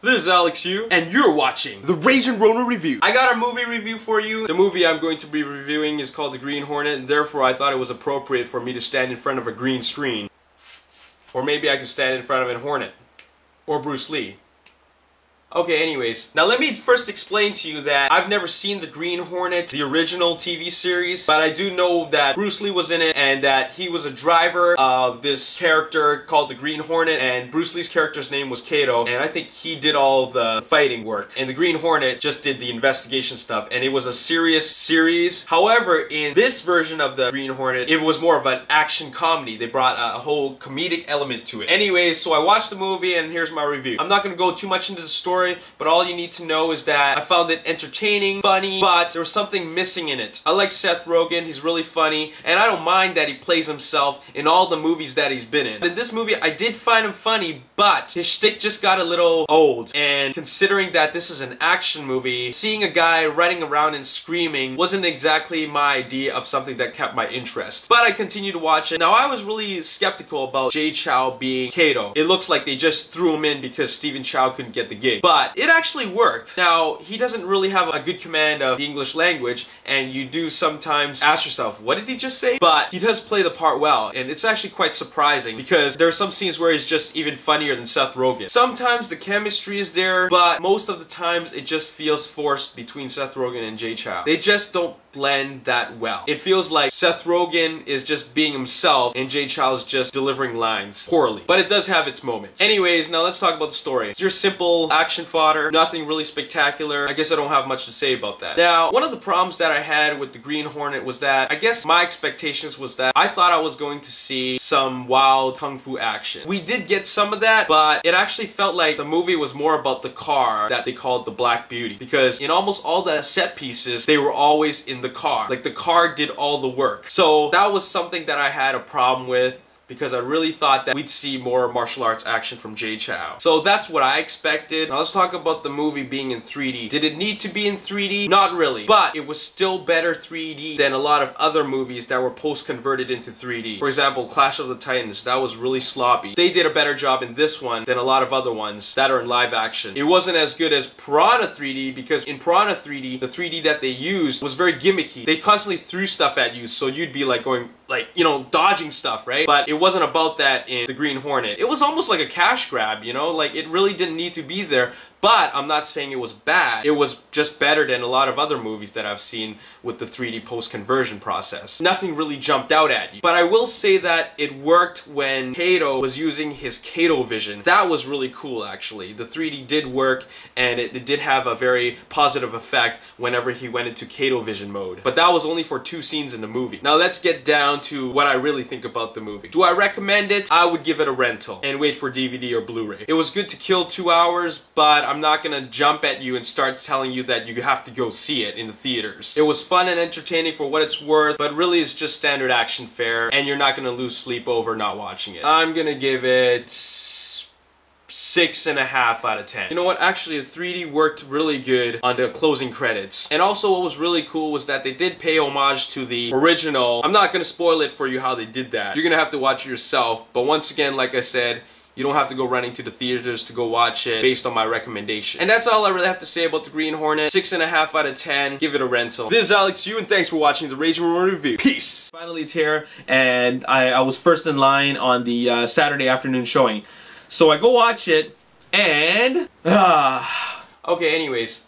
This is Alex Yu, and you're watching the Ragin Ronin review. I got a movie review for you. The movie I'm going to be reviewing is called The Green Hornet, and therefore I thought it was appropriate for me to stand in front of a green screen. Or maybe I could stand in front of a Hornet. Or Bruce Lee. Okay, anyways, now let me first explain to you that I've never seen The Green Hornet, the original TV series, but I do know that Bruce Lee was in it and that he was a driver of this character called the Green Hornet, and Bruce Lee's character's name was Kato, and I think he did all the fighting work, and the Green Hornet just did the investigation stuff, and it was a serious series. However, in this version of the Green Hornet, it was more of an action comedy. They brought a whole comedic element to it. Anyways, so I watched the movie and here's my review. I'm not going to go too much into the story, but all you need to know is that I found it entertaining, funny, but there was something missing in it. I like Seth Rogen, he's really funny, and I don't mind that he plays himself in all the movies that he's been in. In this movie, I did find him funny, but his shtick just got a little old, and considering that this is an action movie, seeing a guy running around and screaming wasn't exactly my idea of something that kept my interest. But I continued to watch it. Now, I was really skeptical about Jay Chou being Kato. It looks like they just threw him in because Stephen Chow couldn't get the gig. But it actually worked. Now, he doesn't really have a good command of the English language, and you do sometimes ask yourself, what did he just say? But he does play the part well, and it's actually quite surprising because there are some scenes where he's just even funnier than Seth Rogen. Sometimes the chemistry is there, but most of the times it just feels forced between Seth Rogen and Jay Chou. They just don't blend that well. It feels like Seth Rogen is just being himself and Jay Chou is just delivering lines poorly. But it does have its moments. Anyways, now let's talk about the story. It's your simple action fodder, nothing really spectacular. I guess I don't have much to say about that. Now, one of the problems that I had with the Green Hornet was that I guess my expectations was that I thought I was going to see some wild kung fu action. We did get some of that, but it actually felt like the movie was more about the car that they called the Black Beauty, because in almost all the set pieces, they were always in the car. Like, the car did all the work. So that was something that I had a problem with, because I really thought that we'd see more martial arts action from Jay Chou. So that's what I expected. Now let's talk about the movie being in 3D. Did it need to be in 3D? Not really. But it was still better 3D than a lot of other movies that were post-converted into 3D. For example, Clash of the Titans, that was really sloppy. They did a better job in this one than a lot of other ones that are in live action. It wasn't as good as Piranha 3D, because in Piranha 3D, the 3D that they used was very gimmicky. They constantly threw stuff at you, so you'd be like going, like, you know, dodging stuff, right? But it wasn't about that in the Green Hornet. It was almost like a cash grab, you know? Like, it really didn't need to be there. But I'm not saying it was bad. It was just better than a lot of other movies that I've seen with the 3D post-conversion process. Nothing really jumped out at you. But I will say that it worked when Kato was using his Kato vision. That was really cool, actually. The 3D did work, and it did have a very positive effect whenever he went into Kato vision mode. But that was only for 2 scenes in the movie. Now let's get down to what I really think about the movie. Do I recommend it? I would give it a rental and wait for DVD or Blu-ray. It was good to kill 2 hours, but I'm not gonna jump at you and start telling you that you have to go see it in the theaters. It was fun and entertaining for what it's worth, but really it's just standard action fare, and you're not gonna lose sleep over not watching it. I'm gonna give it 6.5 out of 10. You know what? Actually, the 3D worked really good on the closing credits. And also what was really cool was that they did pay homage to the original. I'm not gonna spoil it for you how they did that. You're gonna have to watch it yourself. But once again, like I said, you don't have to go running to the theaters to go watch it based on my recommendation. And that's all I really have to say about the Green Hornet. 6.5 out of 10. Give it a rental. This is Alex Yu, and thanks for watching the Ragin Ronin review. Peace! Finally, it's here, and I was first in line on the Saturday afternoon showing. So I go watch it, and... Okay, anyways.